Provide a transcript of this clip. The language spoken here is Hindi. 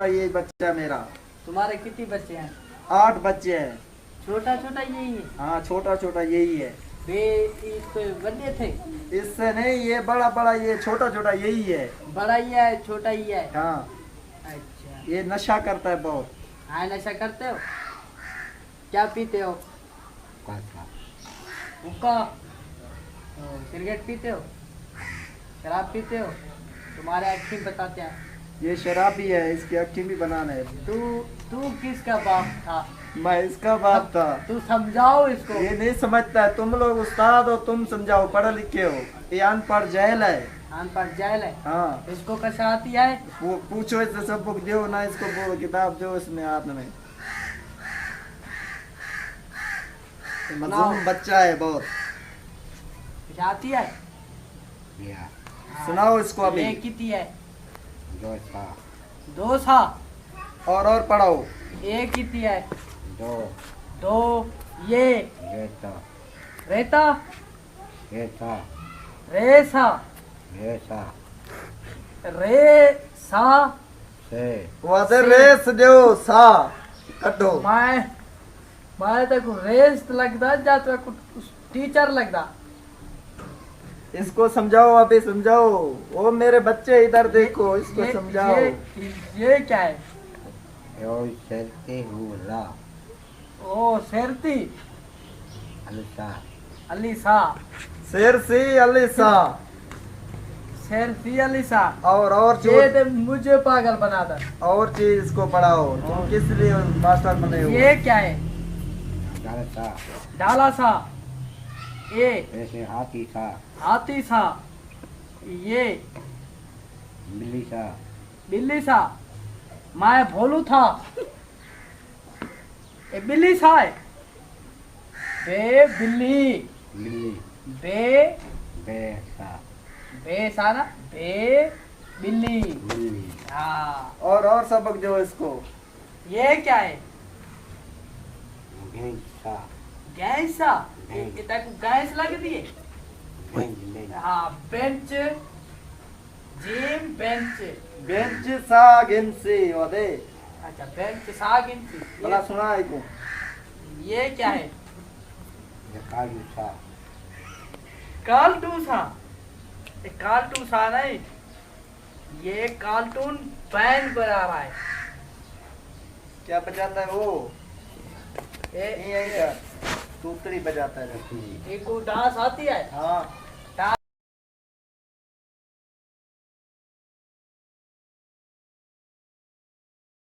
ये बच्चा मेरा। तुम्हारे कितने बच्चे हैं? 8 बच्चे हैं। छोटा छोटा यही है? हाँ छोटा छोटा यही है। वे इसको बड़े थे? इससे नहीं, ये बड़ा बड़ा, ये छोटा छोटा यही है। बड़ा ही है छोटा ही है? हाँ। अच्छा। ये नशा करता है बहुत। हाँ नशा करते हो? क्या पीते हो? हुक्का? सिगरेट पीते हो? शराब पीते हो? तुम्हारे एक्टिंग बताते हैं। ये शराबी है, इसकी एक्टिंग भी बनाना है। तू किसका बाप था? मैं इसका बाप था। तू समझाओ इसको। ये नहीं समझता है। तुम लोग उस्ताद हो, तुम समझाओ, पढ़े लिखे हो। ये अनपढ़ जहल है। अनपढ़ जहल है? हाँ। इसको कैसे आती है? वो पूछो इससे, सब बुक दो ना इसको, वो किताब दो इसमें हाथ में। मासूम बच्चा है बहुत। कैसे आती है? सुनाओ इसको अभी। ये कितनी है? 2 सा। 2 सा? और पढ़ाओ। ये कितनी है? 2। 2। ये रेता। रेता? रेता। रेसा? रेसा। रेसा? से। वादे रेस दो सा कटो। मैं तो रेस लगता जाता कुछ टीचर लगता। इसको समझाओ, अभी समझाओ। वो मेरे बच्चे इधर देखो, इसको समझाओ। ये क्या है? शेरती हुला। ओ शेरती अलिसा। अलीसा? शेरसी अलिसा। शेरसी अलीसा? और ये तो मुझे पागल बना था। और चीज इसको पढ़ाओ। तुम किस लिए मास्टर बने हो? ये क्या है? डाला। डाला सा? ये ऐसे हाथी सा। हाथी सा? ये बिल्ली सा। बिल्ली सा? मैं भोलू था। ये बिल्ली सा है? बे बिल्ली। बिल्ली। बे बेसा। बे सा ना? बे बिल्ली। बिल्ली। हाँ। और सबक दो इसको। ये क्या है? भैंसा। गैसा? ये तक गैस लग दी है? हाँ बेंच जिम बेंच। बेंच सा गिनसी वादे। अच्छा बेंच सा गिनती। भला सुना है को। ये क्या है? कालू सा। कार्टून सा? ये कार्टून सा नहीं, ये कार्टून बैंड बजा रहा है। क्या बजाता है वो? ये यही का सूतरी बजाता है। एक को डांस आती है? हाँ।